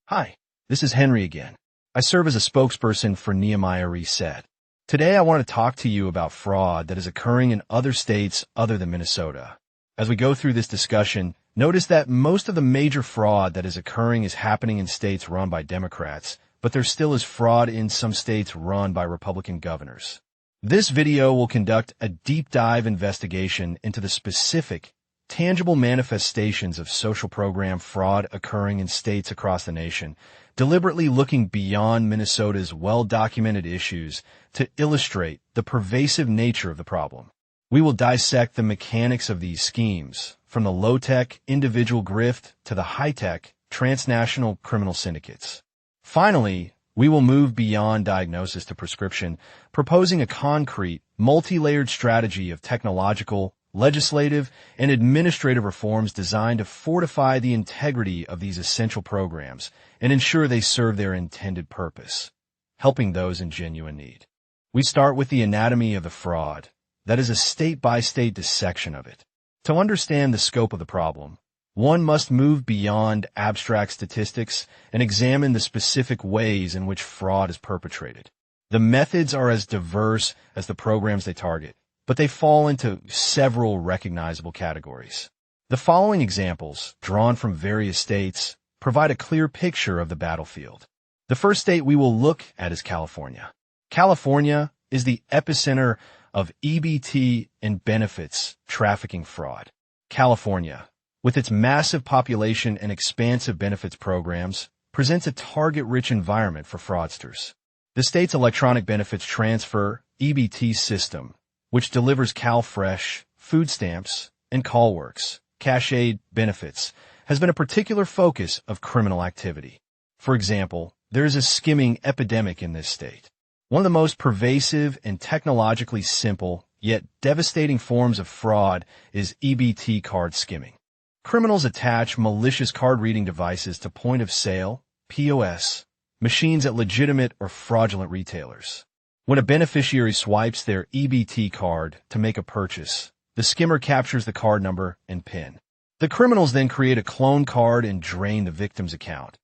Hi, this is Henry again. I serve as a spokesperson for Nehemiah Reset. Today I want to talk to you about fraud that is occurring in other states other than Minnesota. As we go through this discussion, notice that most of the major fraud that is occurring is happening in states run by Democrats, but there still is fraud in some states run by Republican governors. This video will conduct a deep dive investigation into the specific, tangible manifestations of social program fraud occurring in states across the nation, deliberately looking beyond Minnesota's well-documented issues to illustrate the pervasive nature of the problem. We will dissect the mechanics of these schemes, from the low-tech individual grift to the high-tech transnational criminal syndicates. Finally, we will move beyond diagnosis to prescription, proposing a concrete, multi-layered strategy of technological, legislative, and administrative reforms designed to fortify the integrity of these essential programs and ensure they serve their intended purpose, helping those in genuine need. We start with the anatomy of the fraud, that is a state-by-state dissection of it. To understand the scope of the problem, one must move beyond abstract statistics and examine the specific ways in which fraud is perpetrated. The methods are as diverse as the programs they target, but they fall into several recognizable categories. The following examples, drawn from various states, provide a clear picture of the battlefield. The first state we will look at is California. California is the epicenter of EBT and benefits trafficking fraud. California, with its massive population and expansive benefits programs, presents a target-rich environment for fraudsters. The state's electronic benefits transfer EBT system, which delivers CalFresh, food stamps, and CallWorks, cash aid benefits, has been a particular focus of criminal activity. For example, there is a skimming epidemic in this state. One of the most pervasive and technologically simple, yet devastating forms of fraud is EBT card skimming. Criminals attach malicious card-reading devices to point-of-sale, POS, machines at legitimate or fraudulent retailers. When a beneficiary swipes their EBT card to make a purchase, the skimmer captures the card number and PIN. The criminals then create a clone card and drain the victim's account,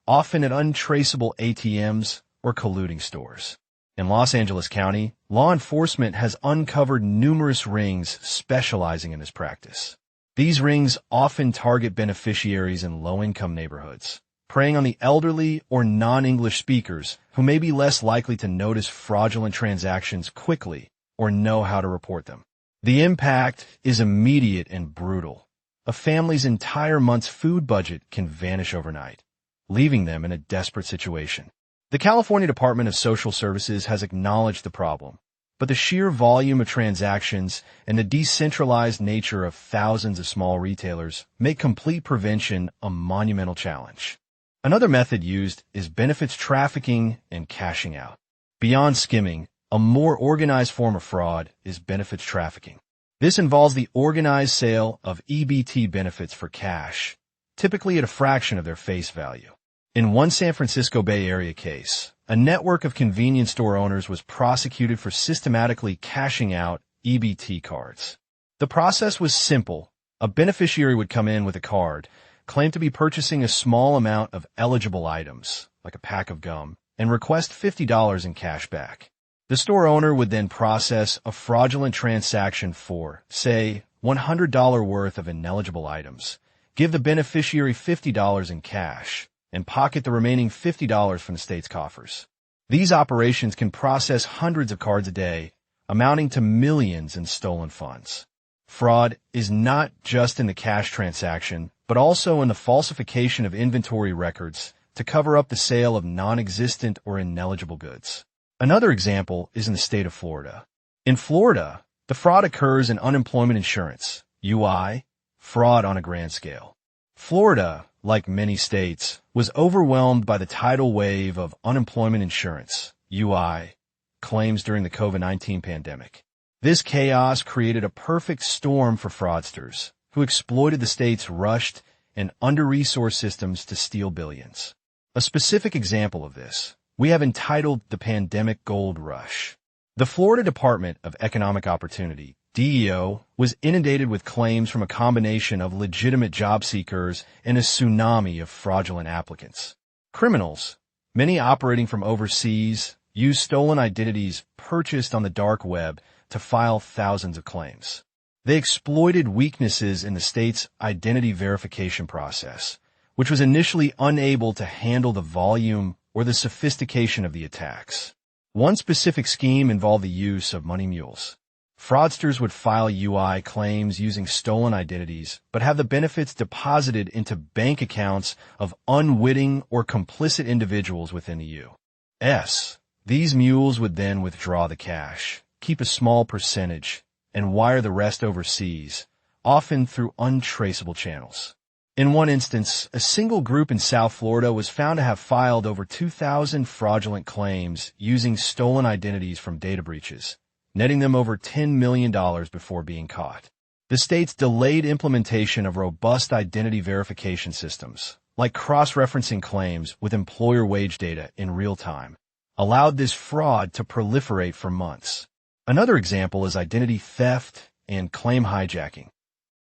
often at untraceable ATMs or colluding stores. In Los Angeles County, law enforcement has uncovered numerous rings specializing in this practice. These rings often target beneficiaries in low-income neighborhoods, preying on the elderly or non-English speakers who may be less likely to notice fraudulent transactions quickly or know how to report them. The impact is immediate and brutal. A family's entire month's food budget can vanish overnight, leaving them in a desperate situation. The California Department of Social Services has acknowledged the problem, but the sheer volume of transactions and the decentralized nature of thousands of small retailers make complete prevention a monumental challenge. Another method used is benefits trafficking and cashing out. Beyond skimming, a more organized form of fraud is benefits trafficking. This involves the organized sale of EBT benefits for cash, typically at a fraction of their face value. In one San Francisco Bay Area case, a network of convenience store owners was prosecuted for systematically cashing out EBT cards. The process was simple. A beneficiary would come in with a card, claim to be purchasing a small amount of eligible items, like a pack of gum, and request $50 in cash back. The store owner would then process a fraudulent transaction for, say, $100 worth of ineligible items, give the beneficiary $50 in cash, and pocket the remaining $50 from the state's coffers. These operations can process hundreds of cards a day, amounting to millions in stolen funds. Fraud is not just in the cash transaction, but also in the falsification of inventory records to cover up the sale of non-existent or ineligible goods. Another example is in the state of Florida. In Florida, the fraud occurs in unemployment insurance, UI, fraud on a grand scale. Florida, like many states, was overwhelmed by the tidal wave of unemployment insurance, UI, claims during the COVID-19 pandemic. This chaos created a perfect storm for fraudsters who exploited the state's rushed and under-resourced systems to steal billions. A specific example of this we have entitled the Pandemic Gold Rush. The Florida Department of Economic Opportunity DEO was inundated with claims from a combination of legitimate job seekers and a tsunami of fraudulent applicants. Criminals, many operating from overseas, used stolen identities purchased on the dark web to file thousands of claims. They exploited weaknesses in the state's identity verification process, which was initially unable to handle the volume or the sophistication of the attacks. One specific scheme involved the use of money mules. Fraudsters would file UI claims using stolen identities, but have the benefits deposited into bank accounts of unwitting or complicit individuals within the U.S. These mules would then withdraw the cash, keep a small percentage, and wire the rest overseas, often through untraceable channels. In one instance, a single group in South Florida was found to have filed over 2,000 fraudulent claims using stolen identities from data breaches, netting them over $10 million before being caught. The state's delayed implementation of robust identity verification systems, like cross-referencing claims with employer wage data in real time, allowed this fraud to proliferate for months. Another example is identity theft and claim hijacking.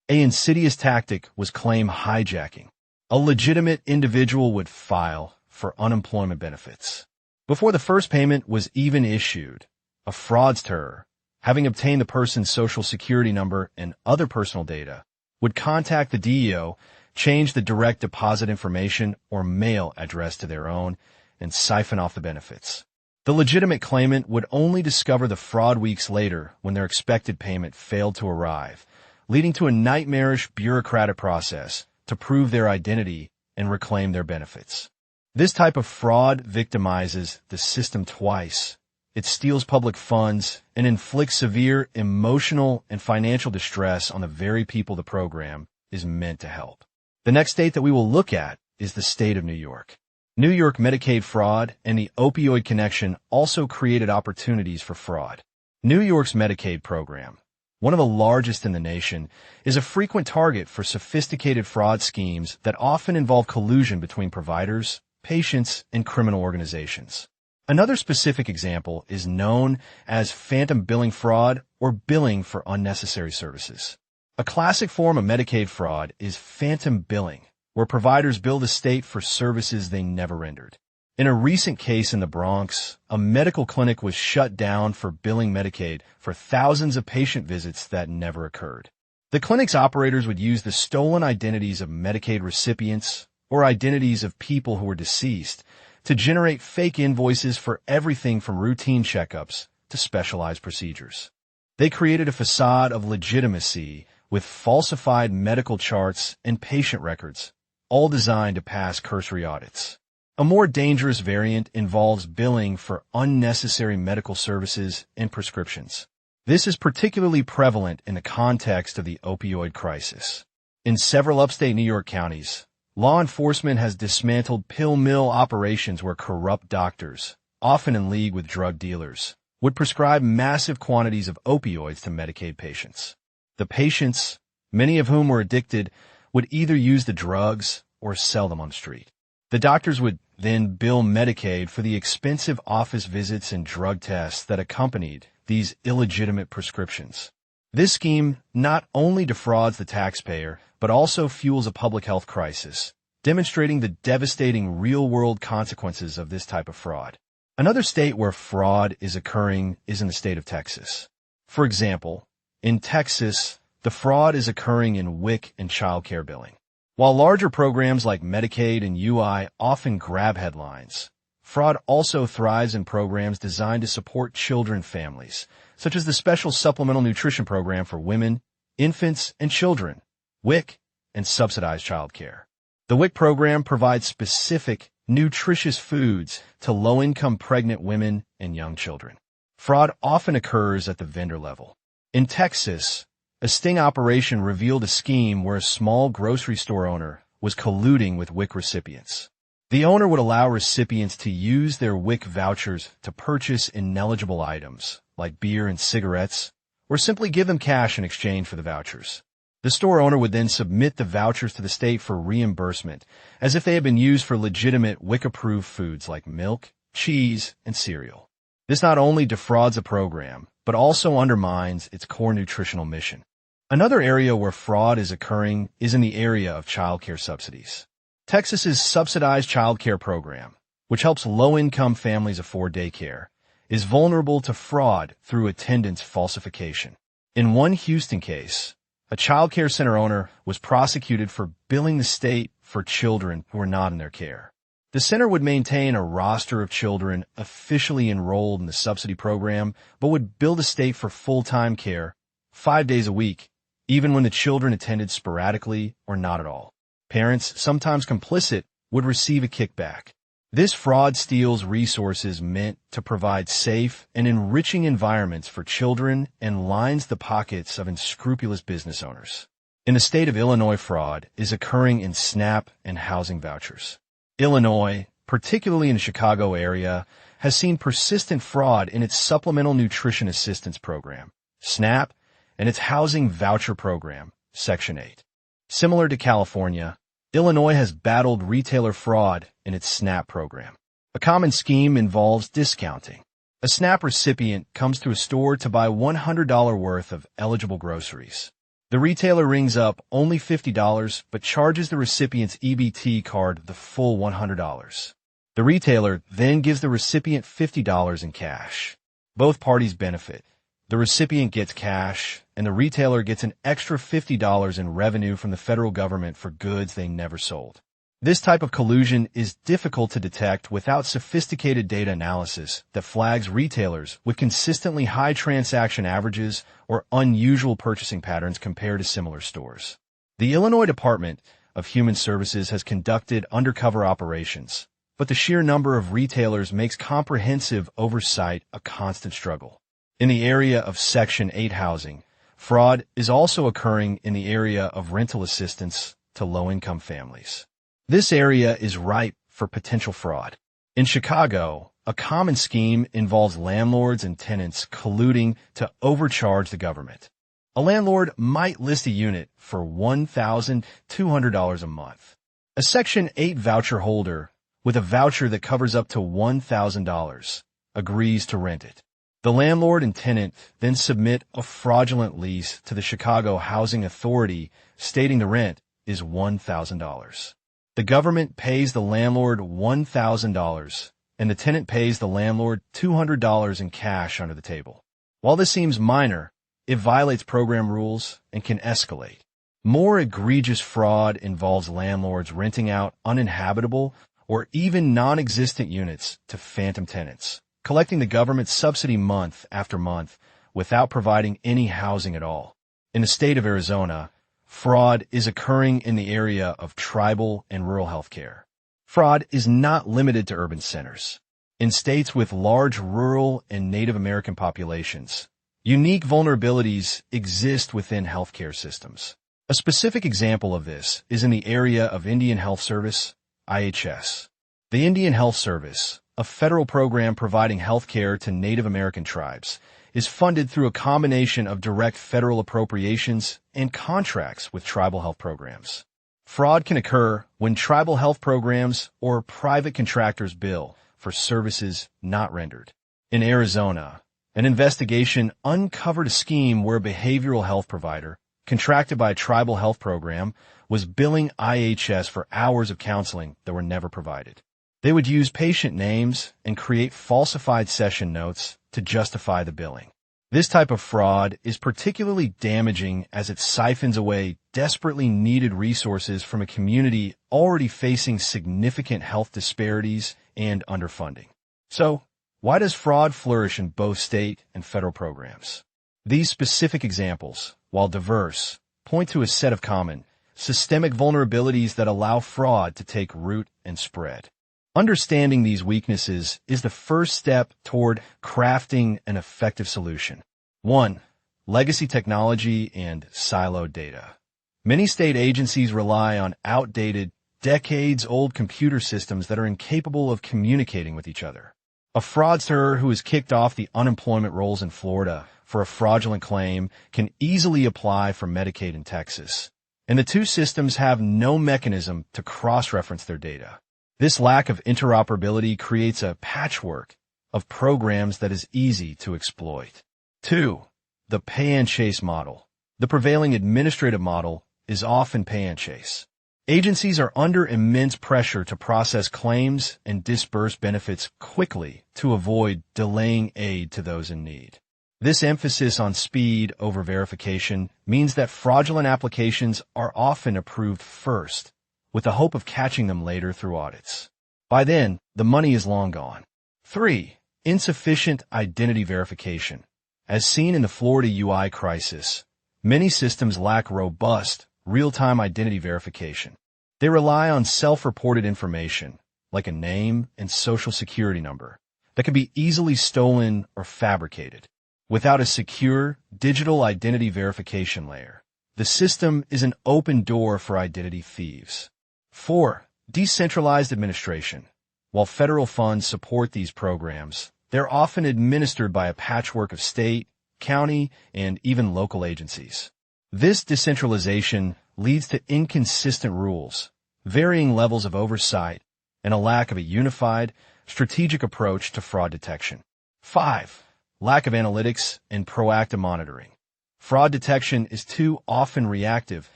An insidious tactic was claim hijacking. A legitimate individual would file for unemployment benefits. Before the first payment was even issued, a fraudster, having obtained the person's social security number and other personal data, would contact the DEO, change the direct deposit information or mail address to their own, and siphon off the benefits. The legitimate claimant would only discover the fraud weeks later when their expected payment failed to arrive, leading to a nightmarish bureaucratic process to prove their identity and reclaim their benefits. This type of fraud victimizes the system twice. It steals public funds and inflicts severe emotional and financial distress on the very people the program is meant to help. The next state that we will look at is the state of New York. New York Medicaid fraud and the opioid connection also created opportunities for fraud. New York's Medicaid program, one of the largest in the nation, is a frequent target for sophisticated fraud schemes that often involve collusion between providers, patients, and criminal organizations. Another specific example is known as phantom billing fraud or billing for unnecessary services. A classic form of Medicaid fraud is phantom billing, where providers bill the state for services they never rendered. In a recent case in the Bronx, a medical clinic was shut down for billing Medicaid for thousands of patient visits that never occurred. The clinic's operators would use the stolen identities of Medicaid recipients or identities of people who were deceased to generate fake invoices for everything from routine checkups to specialized procedures. They created a facade of legitimacy with falsified medical charts and patient records, all designed to pass cursory audits. A more dangerous variant involves billing for unnecessary medical services and prescriptions. This is particularly prevalent in the context of the opioid crisis. In several upstate New York counties, law enforcement has dismantled pill mill operations where corrupt doctors, often in league with drug dealers, would prescribe massive quantities of opioids to Medicaid patients. The patients, many of whom were addicted, would either use the drugs or sell them on the street. The doctors would then bill Medicaid for the expensive office visits and drug tests that accompanied these illegitimate prescriptions. This scheme not only defrauds the taxpayer, but also fuels a public health crisis, demonstrating the devastating real-world consequences of this type of fraud. Another state where fraud is occurring is in the state of Texas. For example, in Texas, the fraud is occurring in WIC and child care billing. While larger programs like Medicaid and UI often grab headlines, fraud also thrives in programs designed to support children families, such as the Special Supplemental Nutrition Program for women, infants, and children, WIC, and subsidized child care. The WIC program provides specific, nutritious foods to low-income pregnant women and young children. Fraud often occurs at the vendor level. In Texas, a sting operation revealed a scheme where a small grocery store owner was colluding with WIC recipients. The owner would allow recipients to use their WIC vouchers to purchase ineligible items, like beer and cigarettes, or simply give them cash in exchange for the vouchers. The store owner would then submit the vouchers to the state for reimbursement, as if they had been used for legitimate WIC-approved foods like milk, cheese, and cereal. This not only defrauds a program, but also undermines its core nutritional mission. Another area where fraud is occurring is in the area of childcare subsidies. Texas's subsidized childcare program, which helps low-income families afford daycare, is vulnerable to fraud through attendance falsification. In one Houston case, a childcare center owner was prosecuted for billing the state for children who were not in their care. The center would maintain a roster of children officially enrolled in the subsidy program, but would bill the state for full-time care 5 days a week, even when the children attended sporadically or not at all. Parents, sometimes complicit, would receive a kickback. This fraud steals resources meant to provide safe and enriching environments for children and lines the pockets of unscrupulous business owners. In the state of Illinois, fraud is occurring in SNAP and housing vouchers. Illinois, particularly in the Chicago area, has seen persistent fraud in its Supplemental Nutrition Assistance Program, SNAP, and its Housing Voucher Program, Section 8. Similar to California, Illinois has battled retailer fraud in its SNAP program. A common scheme involves discounting. A SNAP recipient comes to a store to buy $100 worth of eligible groceries. The retailer rings up only $50 but charges the recipient's EBT card the full $100. The retailer then gives the recipient $50 in cash. Both parties benefit. The recipient gets cash, and the retailer gets an extra $50 in revenue from the federal government for goods they never sold. This type of collusion is difficult to detect without sophisticated data analysis that flags retailers with consistently high transaction averages or unusual purchasing patterns compared to similar stores. The Illinois Department of Human Services has conducted undercover operations, but the sheer number of retailers makes comprehensive oversight a constant struggle. In the area of Section 8 housing, fraud is also occurring in the area of rental assistance to low-income families. This area is ripe for potential fraud. In Chicago, a common scheme involves landlords and tenants colluding to overcharge the government. A landlord might list a unit for $1,200 a month. A Section 8 voucher holder with a voucher that covers up to $1,000 agrees to rent it. The landlord and tenant then submit a fraudulent lease to the Chicago Housing Authority stating the rent is $1,000. The government pays the landlord $1,000, and the tenant pays the landlord $200 in cash under the table. While this seems minor, it violates program rules and can escalate. More egregious fraud involves landlords renting out uninhabitable or even non-existent units to phantom tenants, collecting the government's subsidy month after month without providing any housing at all. In the state of Arizona, fraud is occurring in the area of tribal and rural healthcare. Fraud is not limited to urban centers. In states with large rural and Native American populations, unique vulnerabilities exist within healthcare systems. A specific example of this is in the area of Indian Health Service, IHS. The Indian Health Service, a federal program providing health care to Native American tribes, is funded through a combination of direct federal appropriations and contracts with tribal health programs. Fraud can occur when tribal health programs or private contractors bill for services not rendered. In Arizona, an investigation uncovered a scheme where a behavioral health provider, contracted by a tribal health program, was billing IHS for hours of counseling that were never provided. They would use patient names and create falsified session notes to justify the billing. This type of fraud is particularly damaging as it siphons away desperately needed resources from a community already facing significant health disparities and underfunding. So, why does fraud flourish in both state and federal programs? These specific examples, while diverse, point to a set of common, systemic vulnerabilities that allow fraud to take root and spread. Understanding these weaknesses is the first step toward crafting an effective solution. 1. Legacy technology and siloed data. Many state agencies rely on outdated, decades-old computer systems that are incapable of communicating with each other. A fraudster who has kicked off the unemployment rolls in Florida for a fraudulent claim can easily apply for Medicaid in Texas, and the two systems have no mechanism to cross-reference their data. This lack of interoperability creates a patchwork of programs that is easy to exploit. 2. The pay-and-chase model. The prevailing administrative model is often pay-and-chase. Agencies are under immense pressure to process claims and disburse benefits quickly to avoid delaying aid to those in need. This emphasis on speed over verification means that fraudulent applications are often approved first, with the hope of catching them later through audits. By then, the money is long gone. 3. Insufficient identity verification. As seen in the Florida UI crisis, many systems lack robust, real-time identity verification. They rely on self-reported information, like a name and social security number, that can be easily stolen or fabricated. Without a secure, digital identity verification layer, the system is an open door for identity thieves. 4. Decentralized administration. While federal funds support these programs, they're often administered by a patchwork of state, county, and even local agencies. This decentralization leads to inconsistent rules, varying levels of oversight, and a lack of a unified, strategic approach to fraud detection. 5. Lack of analytics and proactive monitoring. Fraud detection is too often reactive,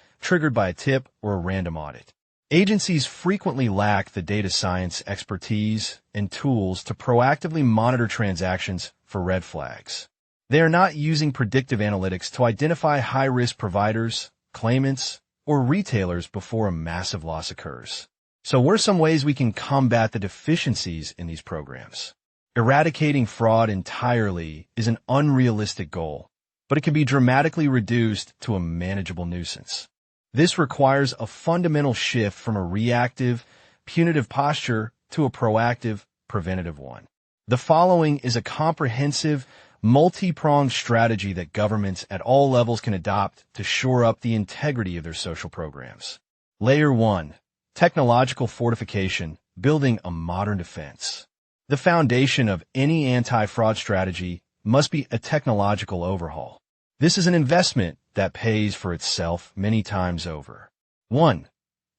triggered by a tip or a random audit. Agencies frequently lack the data science expertise and tools to proactively monitor transactions for red flags. They are not using predictive analytics to identify high-risk providers, claimants, or retailers before a massive loss occurs. So what are some ways we can combat the deficiencies in these programs? Eradicating fraud entirely is an unrealistic goal, but it can be dramatically reduced to a manageable nuisance. This requires a fundamental shift from a reactive, punitive posture to a proactive, preventative one. The following is a comprehensive, multi-pronged strategy that governments at all levels can adopt to shore up the integrity of their social programs. Layer 1. Technological fortification, building a modern defense. The foundation of any anti-fraud strategy must be a technological overhaul. This is an investment that pays for itself many times over. 1.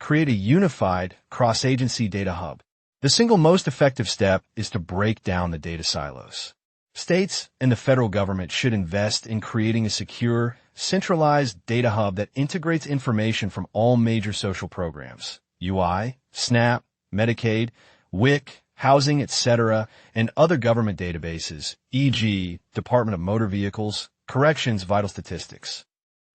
Create a unified, cross-agency data hub. The single most effective step is to break down the data silos. States and the federal government should invest in creating a secure, centralized data hub that integrates information from all major social programs, UI, SNAP, Medicaid, WIC, housing, etc., and other government databases, e.g., Department of Motor Vehicles, Corrections, Vital Statistics.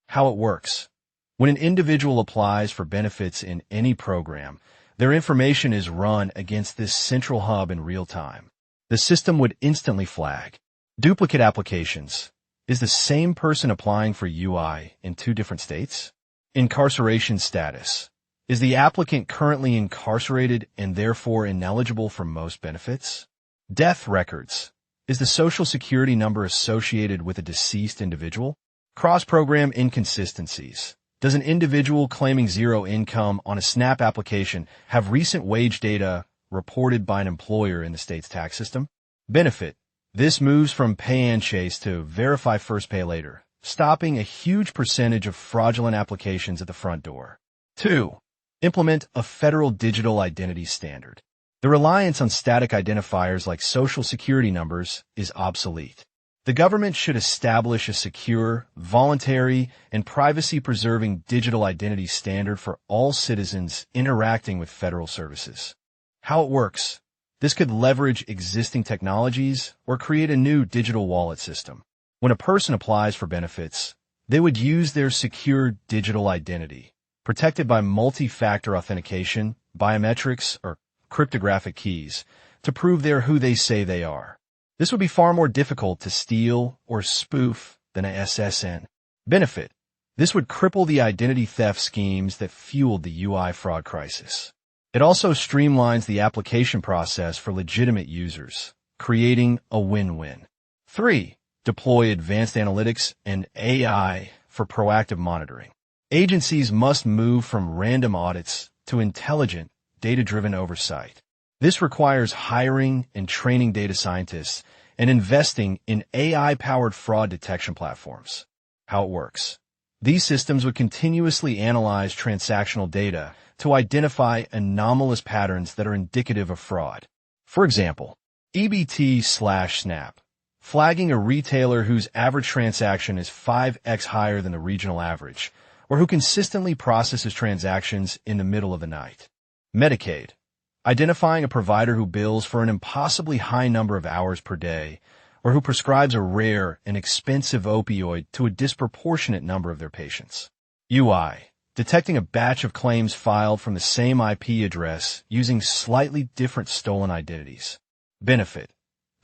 How it works. When an individual applies for benefits in any program, their information is run against this central hub in real time. The system would instantly flag duplicate applications. Is the same person applying for UI in 2 different states? Incarceration status. Is the applicant currently incarcerated and therefore ineligible for most benefits? Death records. Is the social security number associated with a deceased individual? Cross-program inconsistencies. Does an individual claiming zero income on a SNAP application have recent wage data reported by an employer in the state's tax system? Benefit. This moves from pay and chase to verify first, pay later, stopping a huge percentage of fraudulent applications at the front door. 2. Implement a federal digital identity standard. The reliance on static identifiers like social security numbers is obsolete. The government should establish a secure, voluntary, and privacy-preserving digital identity standard for all citizens interacting with federal services. How it works. This could leverage existing technologies or create a new digital wallet system. When a person applies for benefits, they would use their secure digital identity, protected by multi-factor authentication, biometrics, or cryptographic keys, to prove they're who they say they are. This would be far more difficult to steal or spoof than a SSN. Benefit. This would cripple the identity theft schemes that fueled the UI fraud crisis. It also streamlines the application process for legitimate users, creating a win-win. 3. Deploy advanced analytics and AI for proactive monitoring. Agencies must move from random audits to intelligent, data-driven oversight. This requires hiring and training data scientists and investing in AI-powered fraud detection platforms. How it works. These systems would continuously analyze transactional data to identify anomalous patterns that are indicative of fraud. For example, EBT/SNAP. Flagging a retailer whose average transaction is 5x higher than the regional average, or who consistently processes transactions in the middle of the night. Medicaid. Identifying a provider who bills for an impossibly high number of hours per day, or who prescribes a rare and expensive opioid to a disproportionate number of their patients. UI. Detecting a batch of claims filed from the same IP address using slightly different stolen identities. Benefit.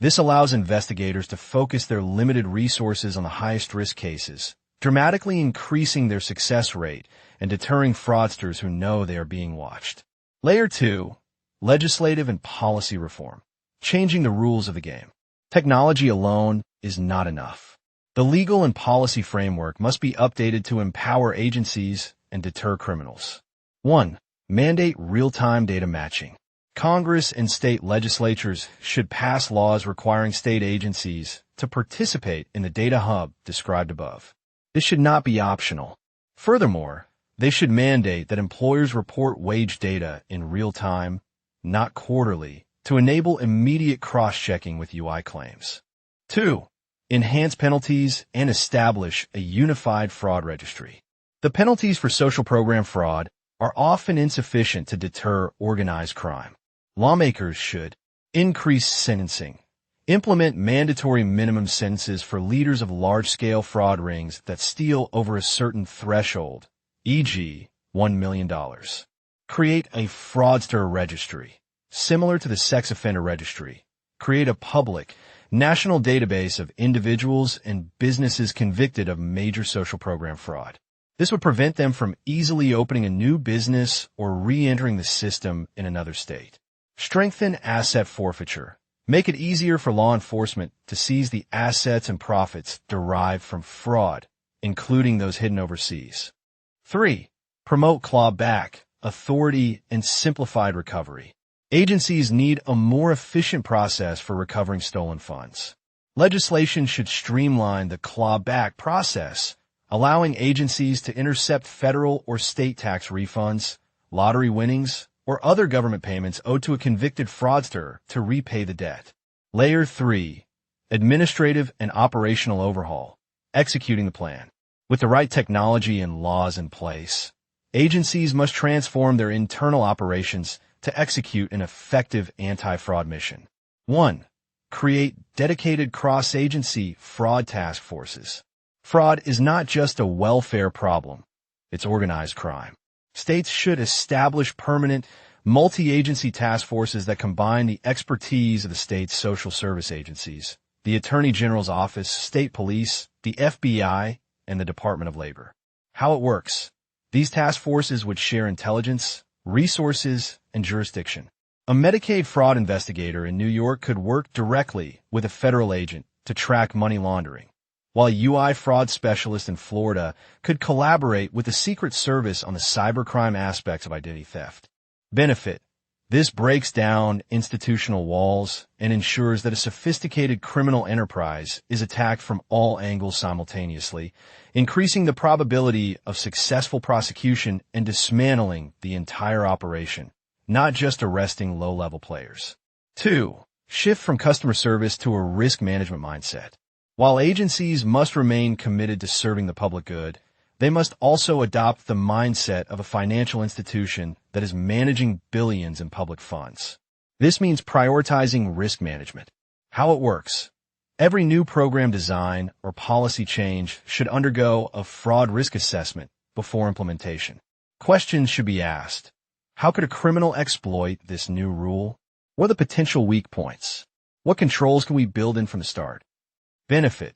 This allows investigators to focus their limited resources on the highest risk cases, dramatically increasing their success rate and deterring fraudsters who know they are being watched. Layer 2. Legislative and policy reform. Changing the rules of the game. Technology alone is not enough. The legal and policy framework must be updated to empower agencies and deter criminals. 1. Mandate real-time data matching. Congress and state legislatures should pass laws requiring state agencies to participate in the data hub described above. This should not be optional. Furthermore, they should mandate that employers report wage data in real time, not quarterly, to enable immediate cross-checking with UI claims. 2. Enhance penalties and establish a unified fraud registry. The penalties for social program fraud are often insufficient to deter organized crime. Lawmakers should increase sentencing, implement mandatory minimum sentences for leaders of large-scale fraud rings that steal over a certain threshold, e.g., $1 million. Create a fraudster registry, similar to the sex offender registry. Create a public, national database of individuals and businesses convicted of major social program fraud. This would prevent them from easily opening a new business or re-entering the system in another state. Strengthen asset forfeiture. Make it easier for law enforcement to seize the assets and profits derived from fraud, including those hidden overseas. 3. Promote clawback, authority, and simplified recovery. Agencies need a more efficient process for recovering stolen funds. Legislation should streamline the clawback process, allowing agencies to intercept federal or state tax refunds, lottery winnings, or other government payments owed to a convicted fraudster to repay the debt. Layer 3. Administrative and operational overhaul. Executing the plan. With the right technology and laws in place, agencies must transform their internal operations to execute an effective anti-fraud mission. 1. Create dedicated cross-agency fraud task forces. Fraud is not just a welfare problem, it's organized crime. States should establish permanent, multi-agency task forces that combine the expertise of the state's social service agencies, the Attorney General's office, state police, the FBI, and the Department of Labor. How it works. These task forces would share intelligence, resources, and jurisdiction. A Medicaid fraud investigator in New York could work directly with a federal agent to track money laundering, while a UI fraud specialist in Florida could collaborate with the Secret Service on the cybercrime aspects of identity theft. Benefit. This breaks down institutional walls and ensures that a sophisticated criminal enterprise is attacked from all angles simultaneously, increasing the probability of successful prosecution and dismantling the entire operation, not just arresting low-level players. 2. Shift from customer service to a risk management mindset. While agencies must remain committed to serving the public good, they must also adopt the mindset of a financial institution that is managing billions in public funds. This means prioritizing risk management. How it works. Every new program design or policy change should undergo a fraud risk assessment before implementation. Questions should be asked. How could a criminal exploit this new rule? What are the potential weak points? What controls can we build in from the start? Benefit.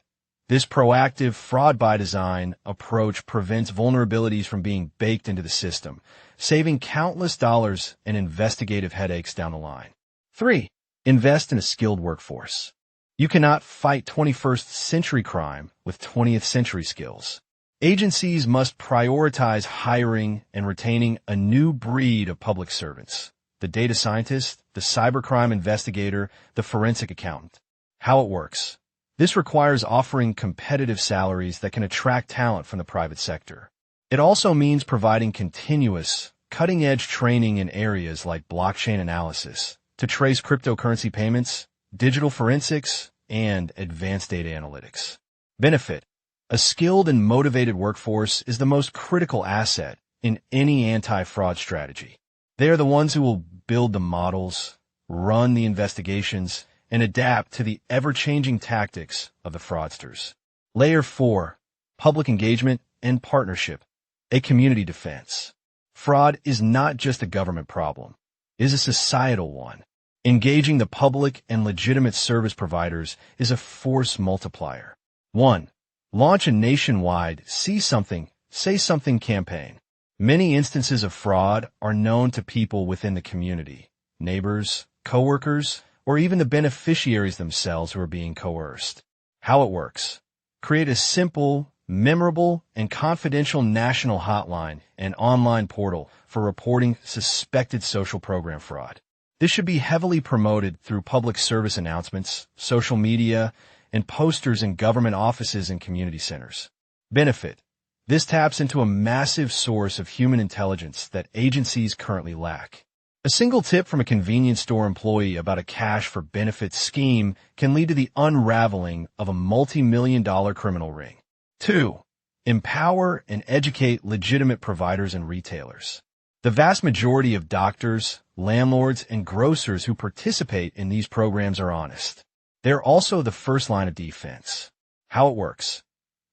This proactive fraud-by-design approach prevents vulnerabilities from being baked into the system, saving countless dollars and investigative headaches down the line. 3. Invest in a skilled workforce. You cannot fight 21st century crime with 20th century skills. Agencies must prioritize hiring and retaining a new breed of public servants: the data scientist, the cybercrime investigator, the forensic accountant. How it works. This requires offering competitive salaries that can attract talent from the private sector. It also means providing continuous, cutting-edge training in areas like blockchain analysis to trace cryptocurrency payments, digital forensics, and advanced data analytics. Benefit: a skilled and motivated workforce is the most critical asset in any anti-fraud strategy. They are the ones who will build the models, run the investigations, and adapt to the ever-changing tactics of the fraudsters. Layer 4. Public engagement and partnership. A community defense. Fraud is not just a government problem. It is a societal one. Engaging the public and legitimate service providers is a force multiplier. 1. Launch a nationwide See Something, Say Something campaign. Many instances of fraud are known to people within the community, neighbors, coworkers, or even the beneficiaries themselves who are being coerced. How it works: create a simple, memorable, and confidential national hotline and online portal for reporting suspected social program fraud. This should be heavily promoted through public service announcements, social media, and posters in government offices and community centers. Benefit: this taps into a massive source of human intelligence that agencies currently lack. A single tip from a convenience store employee about a cash for benefits scheme can lead to the unraveling of a multi-million-dollar criminal ring. 2. Empower and educate legitimate providers and retailers. The vast majority of doctors, landlords, and grocers who participate in these programs are honest. They're also the first line of defense. How it works: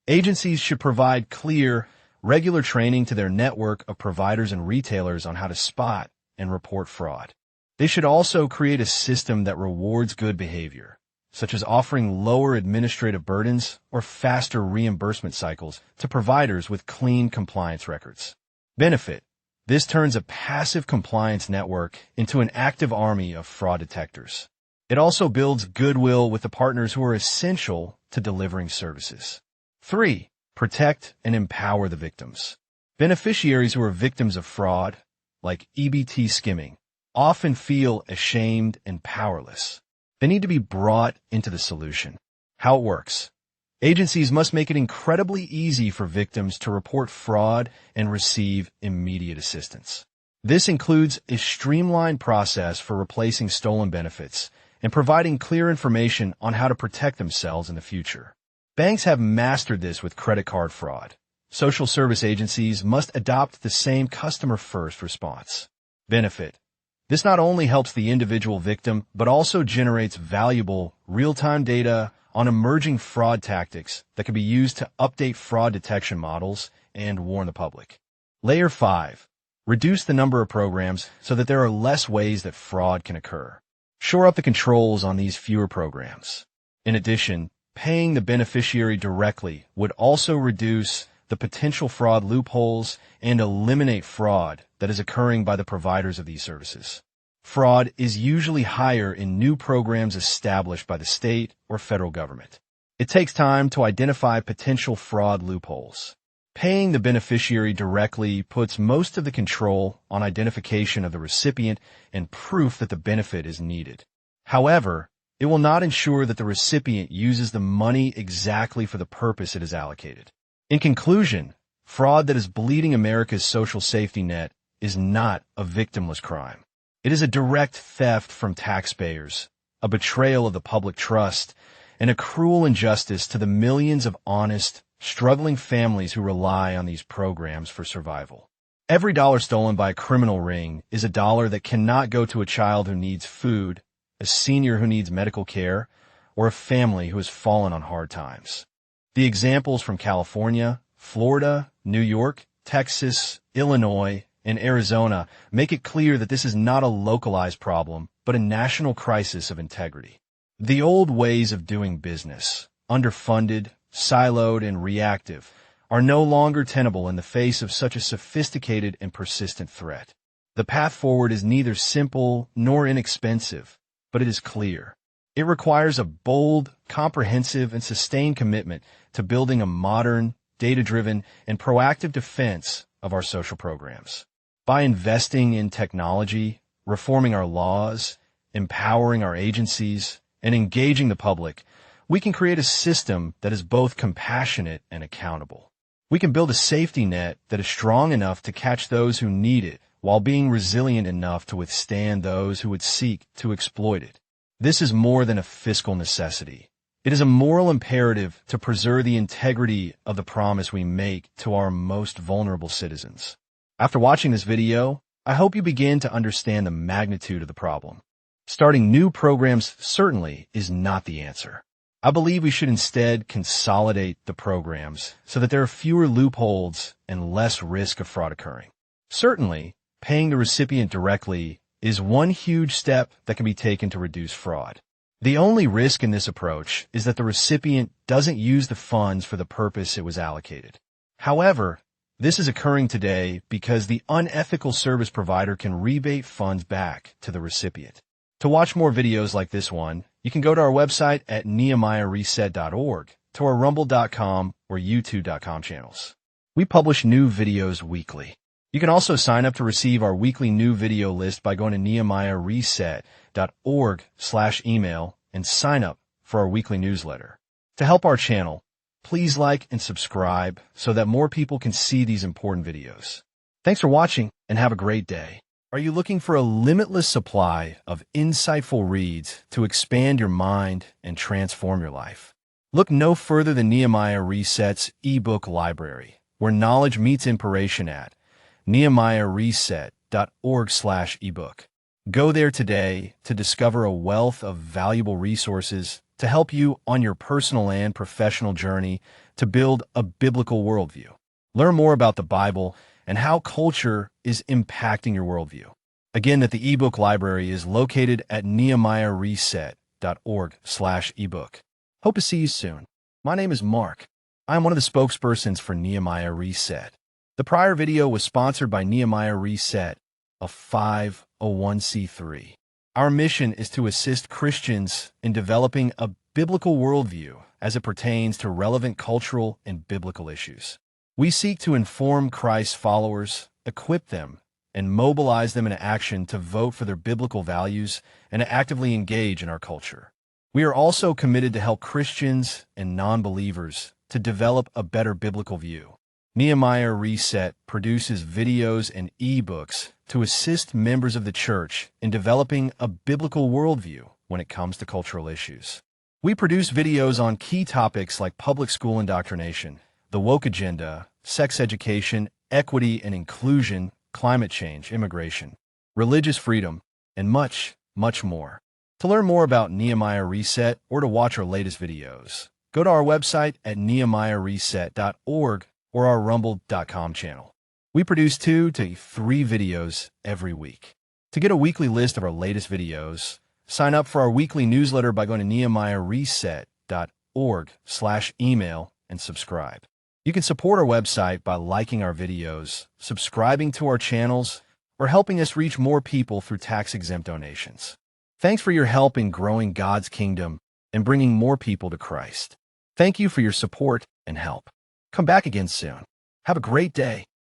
agencies should provide clear, regular training to their network of providers and retailers on how to spot and report fraud. They should also create a system that rewards good behavior, such as offering lower administrative burdens or faster reimbursement cycles to providers with clean compliance records. Benefit: this turns a passive compliance network into an active army of fraud detectors. It also builds goodwill with the partners who are essential to delivering services. 3. Protect and empower the victims. Beneficiaries who are victims of fraud, like EBT skimming, often feel ashamed and powerless. They need to be brought into the solution. How it works: agencies must make it incredibly easy for victims to report fraud and receive immediate assistance. This includes a streamlined process for replacing stolen benefits and providing clear information on how to protect themselves in the future. Banks have mastered this with credit card fraud. Social service agencies must adopt the same customer-first response. Benefit: this not only helps the individual victim, but also generates valuable, real-time data on emerging fraud tactics that can be used to update fraud detection models and warn the public. Layer 5. Reduce the number of programs so that there are less ways that fraud can occur. Shore up the controls on these fewer programs. In addition, paying the beneficiary directly would also reduce the potential fraud loopholes and eliminate fraud that is occurring by the providers of these services. Fraud is usually higher in new programs established by the state or federal government. It takes time to identify potential fraud loopholes. Paying the beneficiary directly puts most of the control on identification of the recipient and proof that the benefit is needed. However, it will not ensure that the recipient uses the money exactly for the purpose it is allocated. In conclusion, fraud that is bleeding America's social safety net is not a victimless crime. It is a direct theft from taxpayers, a betrayal of the public trust, and a cruel injustice to the millions of honest, struggling families who rely on these programs for survival. Every dollar stolen by a criminal ring is a dollar that cannot go to a child who needs food, a senior who needs medical care, or a family who has fallen on hard times. The examples from California, Florida, New York, Texas, Illinois, and Arizona make it clear that this is not a localized problem, but a national crisis of integrity. The old ways of doing business, underfunded, siloed, and reactive, are no longer tenable in the face of such a sophisticated and persistent threat. The path forward is neither simple nor inexpensive, but it is clear. It requires a bold, comprehensive, and sustained commitment to building a modern, data-driven, and proactive defense of our social programs. By investing in technology, reforming our laws, empowering our agencies, and engaging the public, we can create a system that is both compassionate and accountable. We can build a safety net that is strong enough to catch those who need it while being resilient enough to withstand those who would seek to exploit it. This is more than a fiscal necessity. It is a moral imperative to preserve the integrity of the promise we make to our most vulnerable citizens. After watching this video, I hope you begin to understand the magnitude of the problem. Starting new programs certainly is not the answer. I believe we should instead consolidate the programs so that there are fewer loopholes and less risk of fraud occurring. Certainly, paying the recipient directly is one huge step that can be taken to reduce fraud. The only risk in this approach is that the recipient doesn't use the funds for the purpose it was allocated. However, this is occurring today because the unethical service provider can rebate funds back to the recipient. To watch more videos like this one, you can go to our website at nehemiahreset.org, to our rumble.com or youtube.com channels. We publish new videos weekly. You can also sign up to receive our weekly new video list by going to nehemiahreset.org/email and sign up for our weekly newsletter. To help our channel, please like and subscribe so that more people can see these important videos. Thanks for watching and have a great day. Are you looking for a limitless supply of insightful reads to expand your mind and transform your life? Look no further than Nehemiah Reset's ebook library, where knowledge meets inspiration at nehemiahreset.org/ebook. Go there today to discover a wealth of valuable resources to help you on your personal and professional journey to build a biblical worldview. Learn more about the Bible and how culture is impacting your worldview. Again, that the ebook library is located at nehemiahreset.org/ebook. Hope to see you soon. My name is Mark. I am one of the spokespersons for Nehemiah Reset. The prior video was sponsored by Nehemiah Reset, a 501c3. Our mission is to assist Christians in developing a biblical worldview as it pertains to relevant cultural and biblical issues. We seek to inform Christ's followers, equip them, and mobilize them into action to vote for their biblical values and to actively engage in our culture. We are also committed to help Christians and non-believers to develop a better biblical view. Nehemiah Reset produces videos and ebooks to assist members of the church in developing a biblical worldview when it comes to cultural issues. We produce videos on key topics like public school indoctrination, the woke agenda, sex education, equity and inclusion, climate change, immigration, religious freedom, and much, much more. To learn more about Nehemiah Reset or to watch our latest videos, go to our website at nehemiahreset.org or our rumble.com channel. We produce 2 to 3 videos every week. To get a weekly list of our latest videos, sign up for our weekly newsletter by going to nehemiahreset.org/email and subscribe. You can support our website by liking our videos, subscribing to our channels, or helping us reach more people through tax-exempt donations. Thanks for your help in growing God's kingdom and bringing more people to Christ. Thank you for your support and help. Come back again soon. Have a great day.